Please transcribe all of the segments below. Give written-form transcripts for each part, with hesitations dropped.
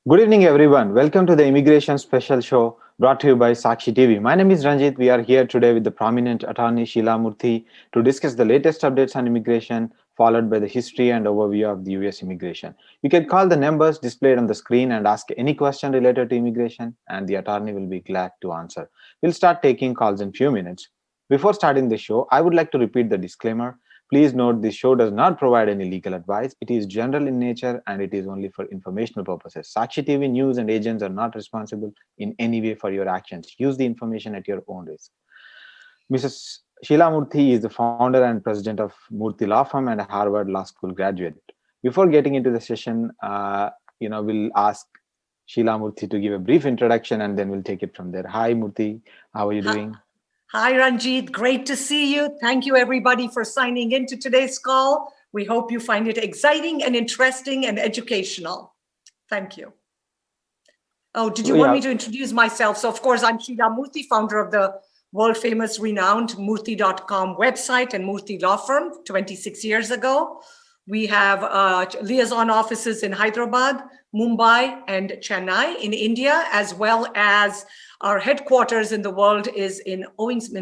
Good evening, everyone. Welcome to the Immigration Special Show brought to you by Sakshi TV. My name is Ranjit. We are here today with the prominent attorney Sheela Murthy to discuss the latest updates on immigration, followed by the history and overview of the US immigration. You can call the numbers displayed on the screen and ask any question related to immigration, and the attorney will be glad to answer. We'll start taking calls in a few minutes. Before starting the show, I would like to repeat the disclaimer. Please note this show does not provide any legal advice. It is general in nature and it is only for informational purposes. Sakshi TV news and agents are not responsible in any way for your actions. Use the information at your own risk. Mrs. Sheela Murthy is the founder and president of Murthy Law Firm and a Harvard Law School graduate. Before getting into the session, we'll ask Sheela Murthy to give a brief introduction and then we'll take it from there. Hi, Murthy. How are you doing? Hi, Ranjit. Great to see you. Thank you, everybody, for signing into today's call. We hope you find it exciting and interesting and educational. Thank you. Oh, did you want me to introduce myself? So, of course, I'm Sheela Murthy, founder of the world-famous, renowned Murthy.com website and Murthy Law Firm 26 years ago. We have liaison offices in Hyderabad, Mumbai, and Chennai in India, as well as our headquarters in the world is in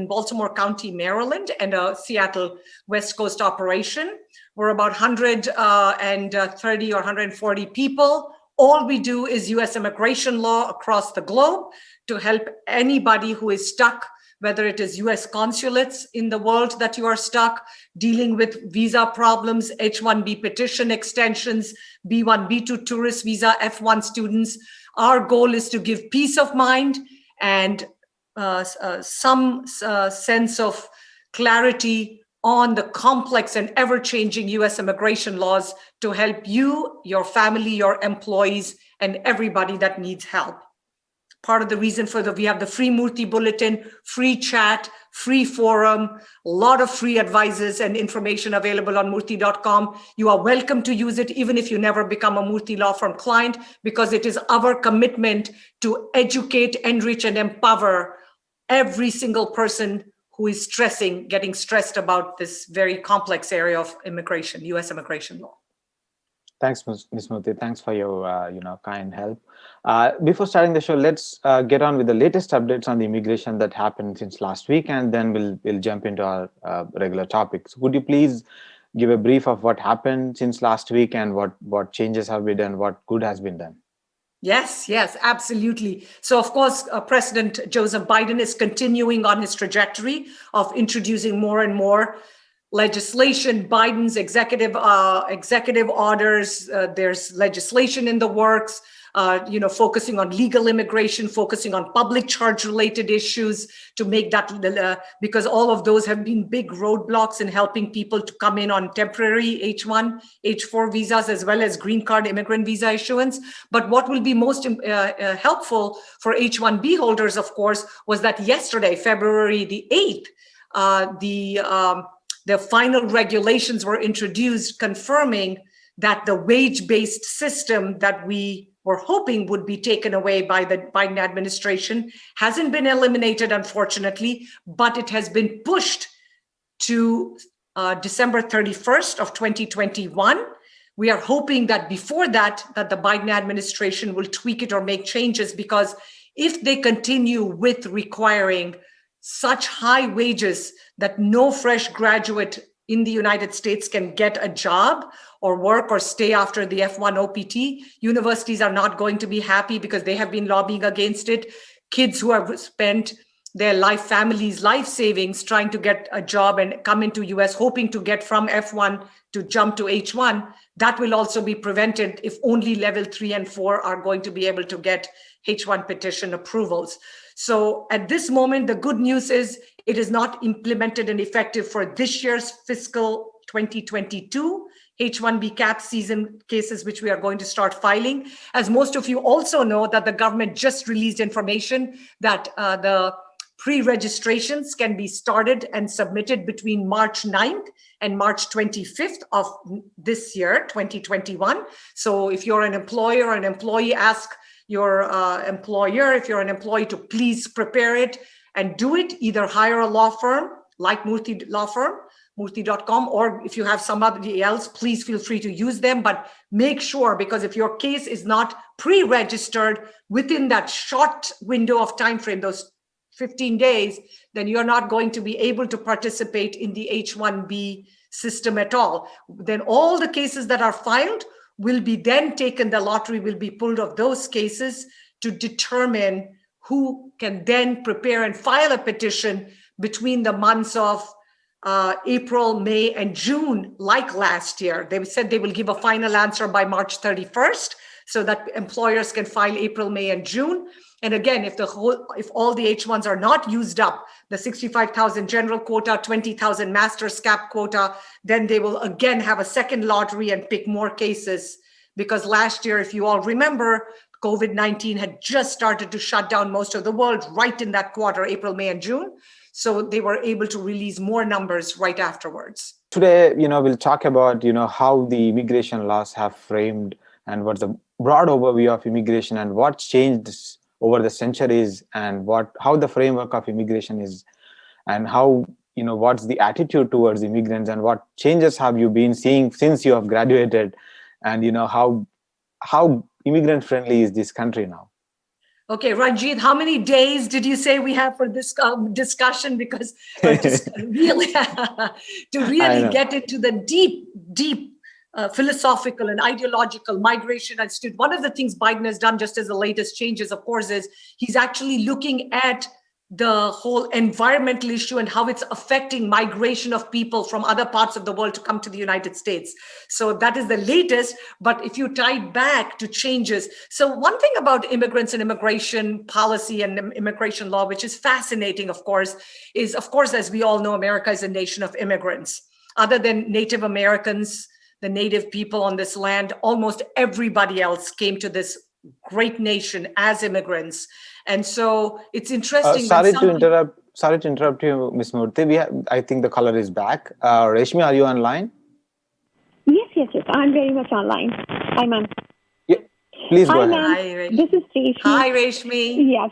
Baltimore County, Maryland, and a Seattle West Coast operation. We're about 130 or 140 people. All we do is US immigration law across the globe to help anybody who is stuck, whether it is US consulates in the world that you are stuck, dealing with visa problems, H-1B petition extensions, B-1, B-2 tourist visa, F-1 students. Our goal is to give peace of mind and some sense of clarity on the complex and ever-changing US immigration laws to help you, your family, your employees, and everybody that needs help. Part of the reason we have the free Murthy Bulletin, free chat, free forum, a lot of free advices and information available on Murthy.com. You are welcome to use it, even if you never become a Murthy Law Firm client, because it is our commitment to educate, enrich, and empower every single person who is getting stressed about this very complex area of immigration, US immigration law. Thanks, Ms. Murthy. Thanks for your kind help. Before starting the show, let's get on with the latest updates on the immigration that happened since last week, and then we'll jump into our regular topics. Could you please give a brief of what happened since last week and what changes have been done, what good has been done? Yes, absolutely. So, of course, President Joseph Biden is continuing on his trajectory of introducing more and more legislation. Biden's executive orders. There's legislation in the works. Focusing on legal immigration, focusing on public charge-related issues to make that, because all of those have been big roadblocks in helping people to come in on temporary H-1, H-4 visas, as well as green card immigrant visa issuance. But what will be most helpful for H-1B holders, of course, was that yesterday, February the 8th, the final regulations were introduced confirming that the wage-based system that we were hoping would be taken away by the Biden administration hasn't been eliminated, unfortunately, but it has been pushed to December 31st of 2021. We are hoping that before that the Biden administration will tweak it or make changes, because if they continue with requiring such high wages that no fresh graduate in the United States can get a job or work or stay after the F-1 OPT, universities are not going to be happy because they have been lobbying against it. Kids who have spent their families' life savings trying to get a job and come into US, hoping to get from F-1 to jump to H-1, that will also be prevented if only level 3 and 4 are going to be able to get H-1 petition approvals. So at this moment, the good news is it is not implemented and effective for this year's fiscal 2022 H-1B cap season cases, which we are going to start filing. As most of you also know, that the government just released information that the pre-registrations can be started and submitted between March 9th and March 25th of this year, 2021. So if you're an employer or an employee, ask your employer, if you're an employee, to please prepare it and do it. Either hire a law firm like Murthy Law Firm, Murthy.com, or if you have somebody else, please feel free to use them. But make sure, because if your case is not pre-registered within that short window of time frame, those 15 days, then you're not going to be able to participate in the H-1B system at all. Then all the cases that are filed will be then taken, the lottery will be pulled of those cases to determine who can then prepare and file a petition between the months of April, May, and June, like last year. They said they will give a final answer by March 31st so that employers can file April, May, and June. And again, if all the H1s are not used up, the 65,000 general quota, 20,000 master's cap quota, then they will again have a second lottery and pick more cases. Because last year, if you all remember, COVID-19 had just started to shut down most of the world right in that quarter, April, May, and June. So they were able to release more numbers right afterwards. Today, we'll talk about, how the immigration laws have framed and what's the broad overview of immigration and what's changed over the centuries and how the framework of immigration is and how, what's the attitude towards immigrants and what changes have you been seeing since you have graduated and, how immigrant friendly is this country now? Okay, Ranjit, how many days did you say we have for this discussion? Because to really get into the deep philosophical and ideological migration attitude, one of the things Biden has done just as the latest changes, of course, is he's actually looking at the whole environmental issue and how it's affecting migration of people from other parts of the world to come to the United States. So that is the latest. But if you tie back to changes, so one thing about immigrants and immigration policy and immigration law, which is fascinating, of course, is, of course, as we all know, America is a nation of immigrants. Other than Native Americans, the native people on this land, almost everybody else came to this great nation as immigrants. And so it's interesting. Sorry to interrupt you, Ms. Murthy. I think the caller is back. Reshmi, are you online? Yes. I'm very much online. Hi, ma'am. Yeah, please go ahead. Hi, Reshmi. This is Reshmi. Hi, Reshmi. Yes.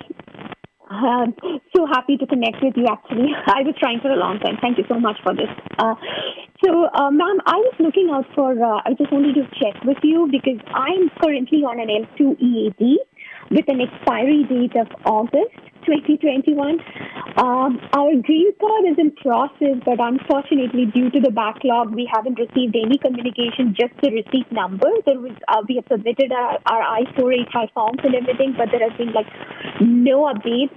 So happy to connect with you, actually. I was trying for a long time. Thank you so much for this. Ma'am, I was looking out for, I just wanted to check with you because I'm currently on an L2 EAD with an expiry date of August 2021. Our green card is in process, but unfortunately, due to the backlog, we haven't received any communication, just the receipt number. We have submitted our I-485 forms and everything, but there has been no update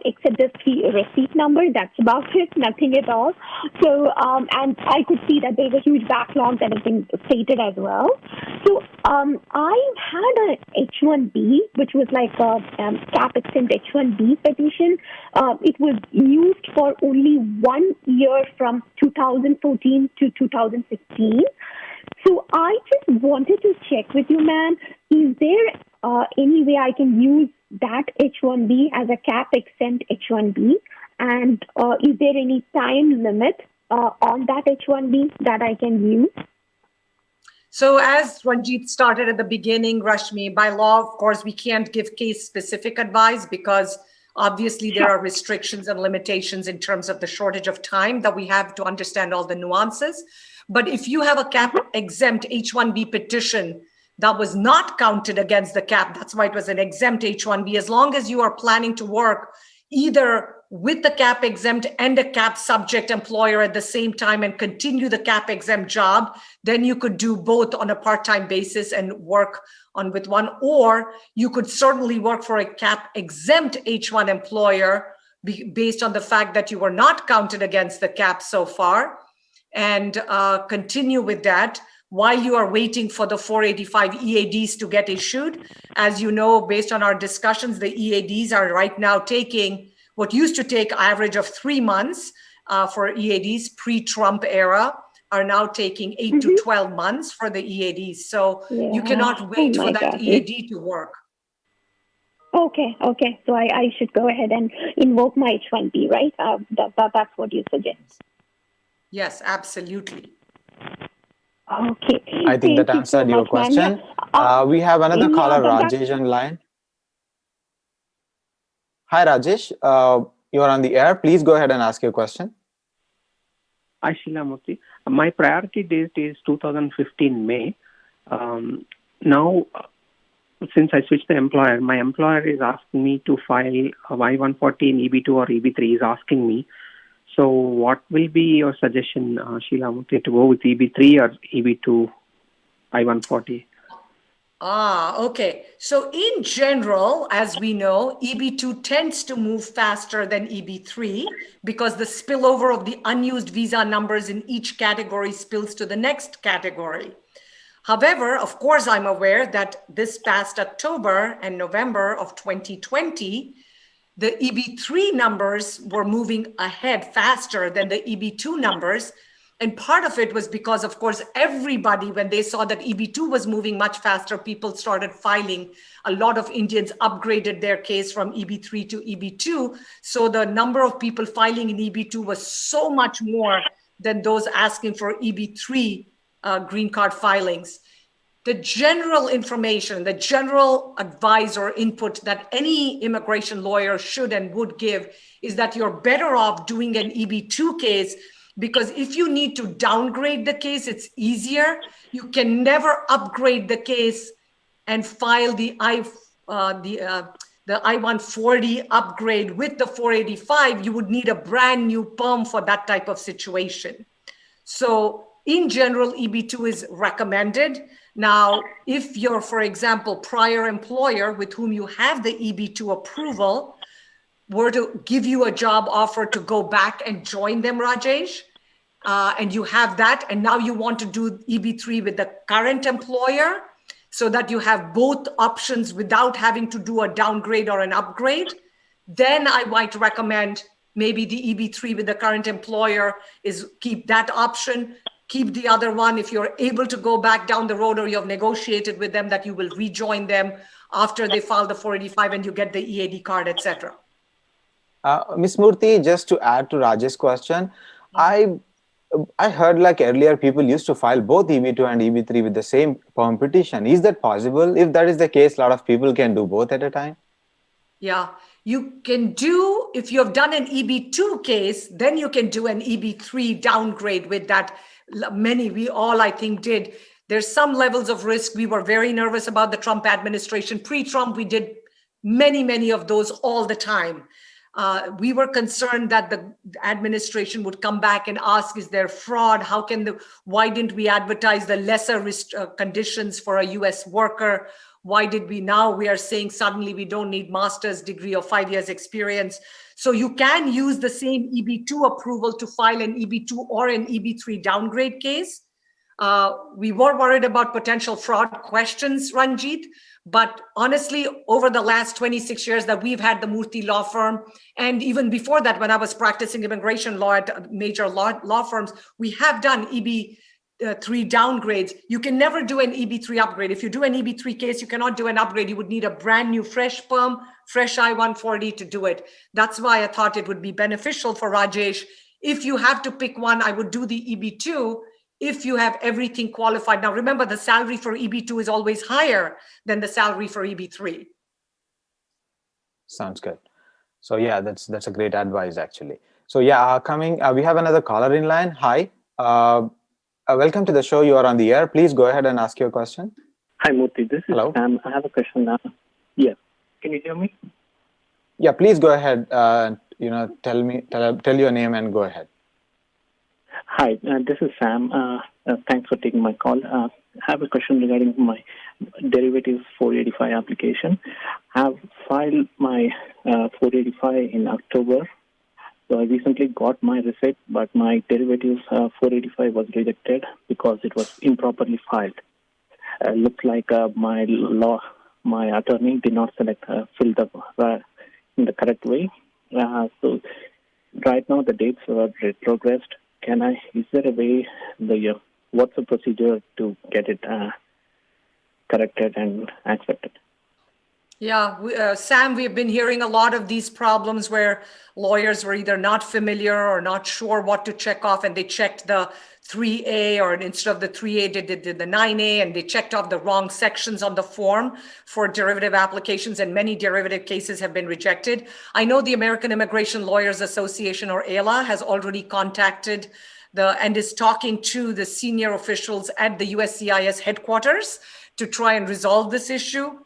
except the receipt number. That's about it, nothing at all. So, and I could see that there's a huge backlog that has been stated as well. So, I had an H-1B, which was like a cap exempt H-1B petition. It was used for only 1 year from 2014 to 2016. So I just wanted to check with you, ma'am, is there any way I can use that H-1B as a cap exempt H-1B? And is there any time limit on that H-1B that I can use? So as Ranjit started at the beginning, Rashmi, by law, of course, we can't give case-specific advice because obviously there are restrictions and limitations in terms of the shortage of time that we have to understand all the nuances. But if you have a cap-exempt H-1B petition that was not counted against the cap, that's why it was an exempt H-1B, as long as you are planning to work either with the cap exempt and a cap subject employer at the same time and continue the cap exempt job, then you could do both on a part-time basis and work on with one, or you could certainly work for a cap exempt H1 employer based on the fact that you were not counted against the cap so far and continue with that while you are waiting for the 485 EADs to get issued. As you know, based on our discussions, the EADs are right now taking what used to take average of 3 months for EADs pre-Trump era are now taking 8 to 12 months for the EADs. So you cannot wait for that EAD to work. Okay. So I should go ahead and invoke my H-1B, right? That's what you suggest. Yes, absolutely. Okay. I think that answered your question. We have another caller, Rajesh, on line. Hi, Rajesh. You are on the air. Please go ahead and ask your question. Hi, Sheela Murthy. My priority date is 2015 May. Now, since I switched the employer, my employer is asking me to file a Y140 in EB2 or EB3. Is asking me. So, what will be your suggestion, Sheela Murthy, to go with EB3 or EB2 I140? Okay. So in general, as we know, EB2 tends to move faster than EB3 because the spillover of the unused visa numbers in each category spills to the next category. However, of course, I'm aware that this past October and November of 2020, the EB3 numbers were moving ahead faster than the EB2 numbers. And part of it was because, of course, everybody, when they saw that EB2 was moving much faster, people started filing. A lot of Indians upgraded their case from EB3 to EB2. So the number of people filing in EB2 was so much more than those asking for EB3 green card filings. The general information, the general advice or input that any immigration lawyer should and would give is that you're better off doing an EB2 case, because if you need to downgrade the case, it's easier. You can never upgrade the case and file the I-140 upgrade with the 485. You would need a brand new perm for that type of situation. So in general, EB2 is recommended. Now, if your, for example, prior employer with whom you have the EB2 approval were to give you a job offer to go back and join them, Rajesh, and you have that, and now you want to do EB3 with the current employer so that you have both options without having to do a downgrade or an upgrade, then I might recommend maybe the EB3 with the current employer is keep that option. Keep the other one if you're able to go back down the road or you have negotiated with them that you will rejoin them after they file the 485 and you get the EAD card, etc. Ms. Murthy, just to add to Raj's question, I heard like earlier people used to file both EB2 and EB3 with the same perm petition. Is that possible? If that is the case, a lot of people can do both at a time. Yeah, you can do, if you have done an EB2 case, then you can do an EB3 downgrade with that. We all, I think, did. There's some levels of risk. We were very nervous about the Trump administration. Pre-Trump, we did many of those all the time. We were concerned that the administration would come back and ask, is there fraud? Why didn't we advertise the lesser conditions for a US worker? Why did we are saying suddenly we don't need master's degree or 5 years experience. So you can use the same EB2 approval to file an EB2 or an EB3 downgrade case. We were worried about potential fraud questions, Ranjit, but honestly, over the last 26 years that we've had the Murthy law firm, and even before that, when I was practicing immigration law at major law firms, we have done EB3 downgrades. You can never do an EB3 upgrade. If you do an EB3 case, you cannot do an upgrade. You would need a brand new fresh perm, fresh I-140 to do it. That's why I thought it would be beneficial for Rajesh. If you have to pick one, I would do the EB2 if you have everything qualified. Now, remember, the salary for EB2 is always higher than the salary for EB3. Sounds good. So yeah, that's a great advice actually. So yeah, we have another caller in line. Hi. Welcome to the show. You are on the air. Please go ahead and ask your question. Hi, Murthy. This is Hello. Sam. I have a question now. Yes. Can you hear me? Yeah, please go ahead. Tell your name and go ahead. Hi, this is Sam. Thanks for taking my call. I have a question regarding my derivatives 485 application. I have filed my 485 in October. So I recently got my receipt, but my derivatives 485 was rejected because it was improperly filed. Looks like my attorney did not fill the in the correct way. So right now the dates are retrogressed. Is there a way, what's the procedure to get it corrected and accepted? Yeah, Sam, we've been hearing a lot of these problems where lawyers were either not familiar or not sure what to check off, and they checked the 3A, or instead of the 3A, they did the 9A, and they checked off the wrong sections on the form for derivative applications, and many derivative cases have been rejected. I know the American Immigration Lawyers Association, or AILA, has already contacted and is talking to the senior officials at the USCIS headquarters to try and resolve this issue,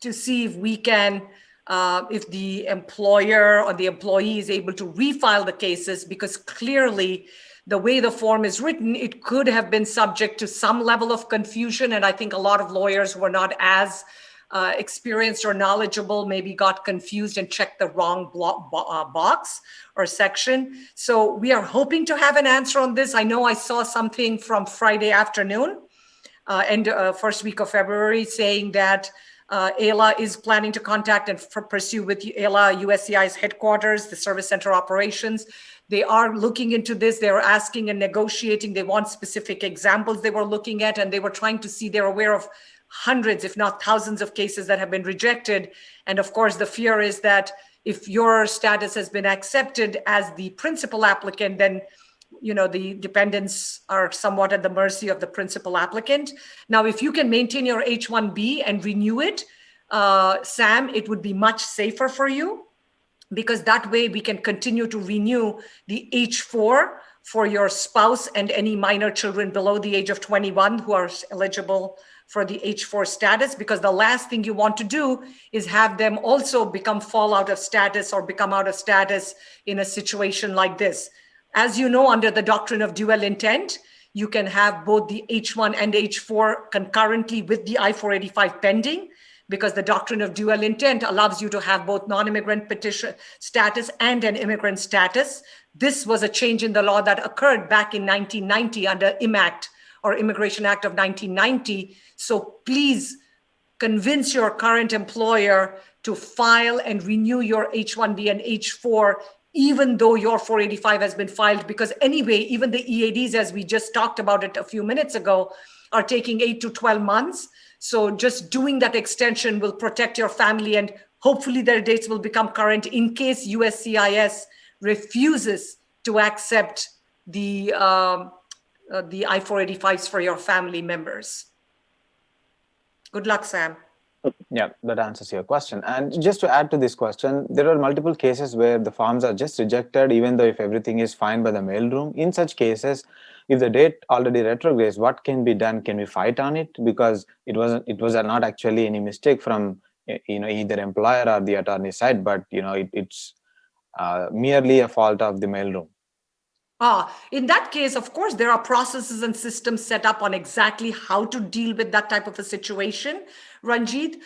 to see if we can, if the employer or the employee is able to refile the cases, because clearly the way the form is written, it could have been subject to some level of confusion. And I think a lot of lawyers who are not as experienced or knowledgeable maybe got confused and checked the wrong box or section. So we are hoping to have an answer on this. I know I saw something from Friday afternoon and first week of February saying that AILA is planning to contact and pursue with AILA USCIS headquarters, the service center operations. They are looking into this. They're asking and negotiating. They want specific examples they were looking at, and they were trying to see, they're aware of hundreds, if not thousands of cases that have been rejected. And of course, the fear is that if your status has been accepted as the principal applicant, then the dependents are somewhat at the mercy of the principal applicant. Now, if you can maintain your H-1B and renew it, Sam, it would be much safer for you, because that way we can continue to renew the H-4 for your spouse and any minor children below the age of 21 who are eligible for the H-4 status, because the last thing you want to do is have them also fall out of status or become out of status in a situation like this. As you know, under the doctrine of dual intent, you can have both the H1 and H4 concurrently with the I-485 pending, because the doctrine of dual intent allows you to have both non-immigrant petition status and an immigrant status. This was a change in the law that occurred back in 1990 under IMACT, or Immigration Act of 1990. So please convince your current employer to file and renew your H-1B and H-4, even though your 485 has been filed, because anyway, even the EADs, as we just talked about it a few minutes ago, are taking 8 to 12 months. So just doing that extension will protect your family, and hopefully their dates will become current in case USCIS refuses to accept the I-485s for your family members. Good luck, Sam. Yeah, that answers your question. And just to add to this question, there are multiple cases where the forms are just rejected, even though if everything is fine by the mailroom. In such cases, if the date already retrogrades, what can be done? Can we fight on it? Because it was not actually any mistake from either employer or the attorney side, but it's merely a fault of the mailroom. In that case, of course, there are processes and systems set up on exactly how to deal with that type of a situation, Ranjit.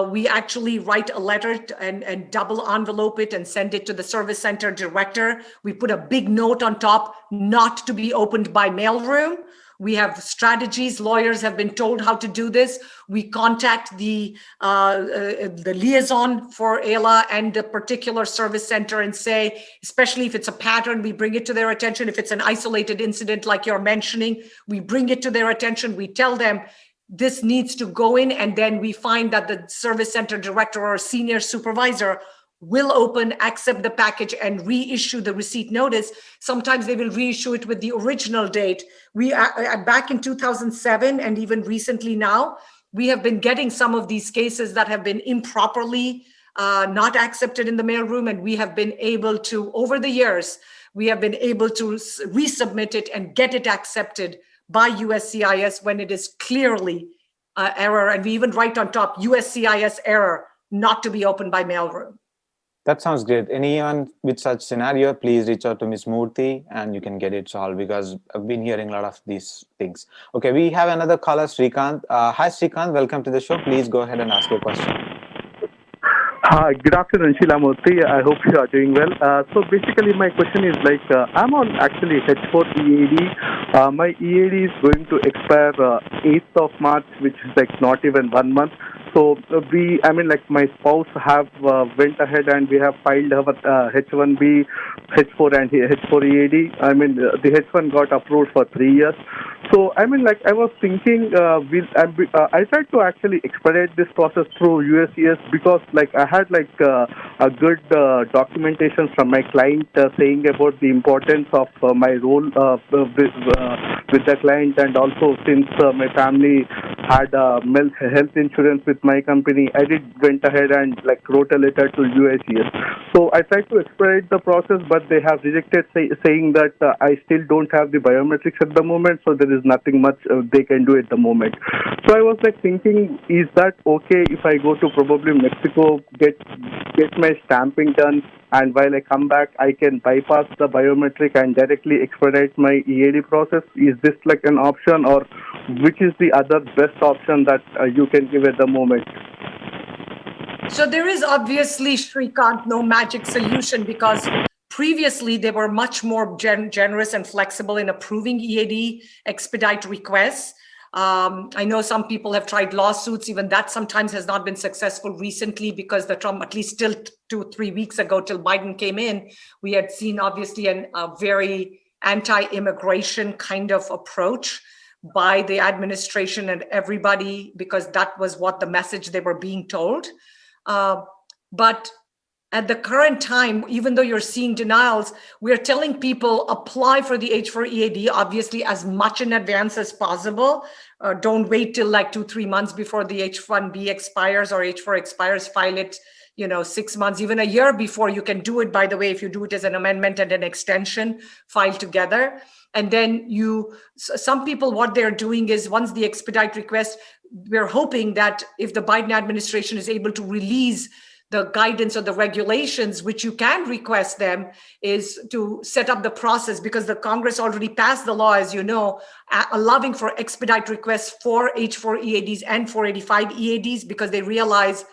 We actually write a letter and double envelope it and send it to the service center director. We put a big note on top, not to be opened by mailroom. We have strategies. Lawyers have been told how to do this. We contact the liaison for AILA and the particular service center and say, especially if it's a pattern, we bring it to their attention. If it's an isolated incident like you're mentioning, we bring it to their attention. We tell them this needs to go in, and then we find that the service center director or senior supervisor will open, accept the package, and reissue the receipt notice. Sometimes they will reissue it with the original date. We are back in 2007, and even recently now, we have been getting some of these cases that have been improperly not accepted in the mailroom, and we have been able to, over the years, we have been able to resubmit it and get it accepted by USCIS when it is clearly error. And we even write on top, USCIS error, not to be opened by mailroom. That sounds great. Anyone with such scenario, please reach out to Ms. Murthy and you can get it solved, because I've been hearing a lot of these things. Okay, we have another caller, Srikanth. Hi, Srikanth. Welcome to the show. Please go ahead and ask your question. Hi, good afternoon, Sheela Murthy. I hope you are doing well. So basically, my question is I'm on actually H4 EAD. My EAD is going to expire 8th of March, which is not even 1 month. So my spouse have went ahead and we have filed our H1B, H4 and H4 EAD. The H1 got approved for 3 years. So I was thinking, I tried to actually expedite this process through USCIS, because I had a good documentation from my client saying about the importance of my role with the client, and also since my family had health insurance with my company, I went ahead and like wrote a letter to USCS. So I tried to expedite the process, but they have rejected, saying that I still don't have the biometrics at the moment, so there is nothing much they can do at the moment. So I was like thinking, is that okay if I go to probably Mexico, get my stamping done, and while I come back, I can bypass the biometric and directly expedite my EAD process? Is this like an option, or which is the other best option that you can give at the moment? So there is obviously, Shrikant, no magic solution, because previously they were much more generous and flexible in approving EAD expedite requests. I know some people have tried lawsuits. Even that sometimes has not been successful recently, because the Trump, at least till 2-3 weeks ago, till Biden came in, we had seen obviously a very anti-immigration kind of approach by the administration and everybody, because that was what the message they were being told. But at the current time, even though you're seeing denials, we're telling people apply for the H4 EAD, obviously, as much in advance as possible. Don't wait till like 2-3 months before the H1B expires or H4 expires. File it, 6 months, even a year before. You can do it, by the way, if you do it as an amendment and an extension, file together. And then some people, what they're doing is, once the expedite request, we're hoping that if the Biden administration is able to release the guidance or the regulations, which you can request them, is to set up the process, because the Congress already passed the law, as you know, allowing for expedite requests for H4 EADs and 485 EADs, because they realize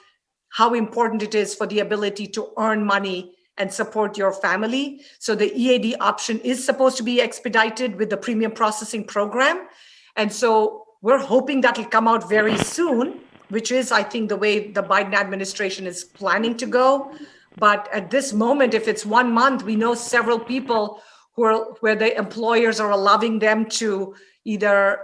how important it is for the ability to earn money and support your family. So the EAD option is supposed to be expedited with the premium processing program. And so we're hoping that will come out very soon, which is, I think, the way the Biden administration is planning to go. But at this moment, if it's 1 month, we know several people where the employers are allowing them to either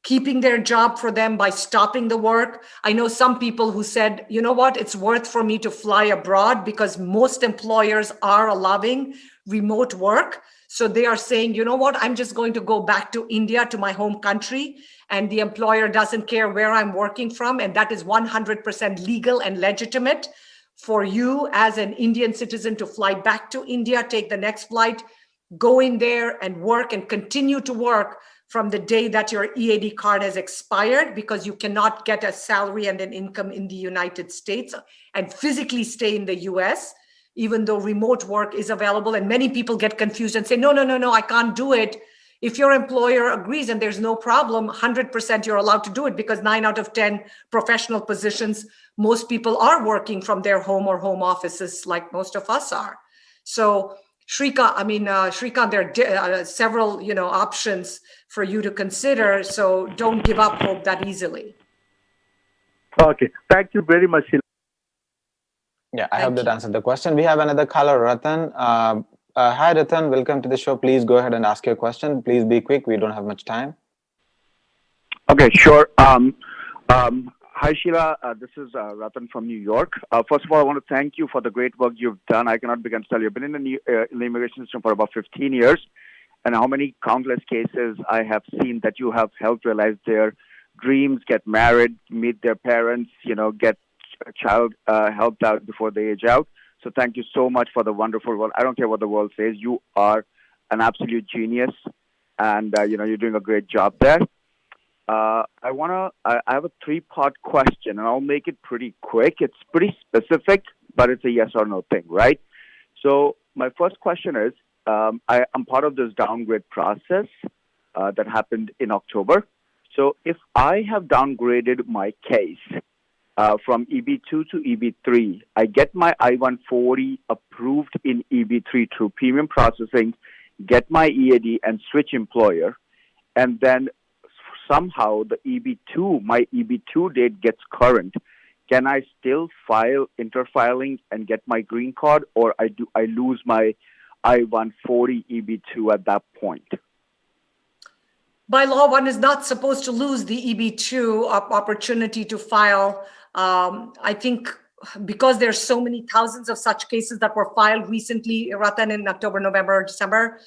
keeping their job for them by stopping the work. I know some people who said, you know what, it's worth for me to fly abroad, because most employers are allowing remote work. So they are saying, you know what, I'm just going to go back to India, to my home country, and the employer doesn't care where I'm working from. And that is 100% legal and legitimate for you as an Indian citizen to fly back to India, take the next flight, go in there and work and continue to work from the day that your EAD card has expired, because you cannot get a salary and an income in the United States and physically stay in the US, even though remote work is available. And many people get confused and say, no, I can't do it. If your employer agrees and there's no problem, 100% you're allowed to do it, because 9 out of 10 professional positions, most people are working from their home or home offices, like most of us are. So Shrikant, there are several, options for you to consider. So don't give up hope that easily. Okay. Thank you very much, Sheila. Yeah, I hope that answered the question. We have another caller, Ratan. Hi, Ratan. Welcome to the show. Please go ahead and ask your question. Please be quick. We don't have much time. Okay, sure. Hi, Sheila. This is Ratan from New York. First of all, I want to thank you for the great work you've done. I cannot begin to tell you. I've been in the immigration system for about 15 years, and how many countless cases I have seen that you have helped realize their dreams, get married, meet their parents, get a child helped out before they age out. So thank you so much for the wonderful work. I don't care what the world says. You are an absolute genius, and you're doing a great job there. I have a 3-part question, and I'll make it pretty quick. It's pretty specific, but it's a yes or no thing, right? So my first question is, I'm part of this downgrade process that happened in October. So if I have downgraded my case from EB2 to EB3, I get my I-140 approved in EB3 through premium processing, get my EAD and switch employer, and then somehow my EB2 date gets current. Can I still file interfiling and get my green card, or I lose my I-140 EB2 at that point? By law, one is not supposed to lose the EB2 opportunity to file. I think because there's so many thousands of such cases that were filed recently, Ratan, in October, November, December,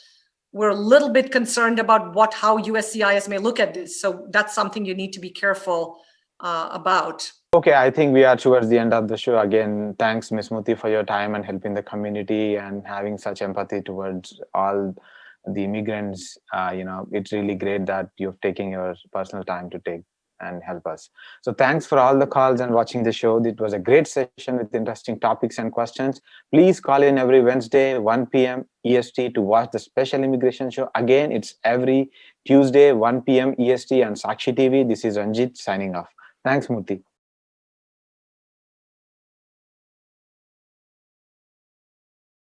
we're a little bit concerned about how USCIS may look at this. So that's something you need to be careful about. Okay, I think we are towards the end of the show. Again, thanks, Ms. Murthy, for your time and helping the community and having such empathy towards all the immigrants. It's really great that you've taken your personal time to take and help us. So thanks for all the calls and watching the show. It was a great session with interesting topics and questions. Please call in every Wednesday, 1 p.m. EST to watch the special immigration show. Again, it's every Tuesday, 1 p.m. EST on Sakshi TV. This is Ranjit signing off. Thanks, Murthy.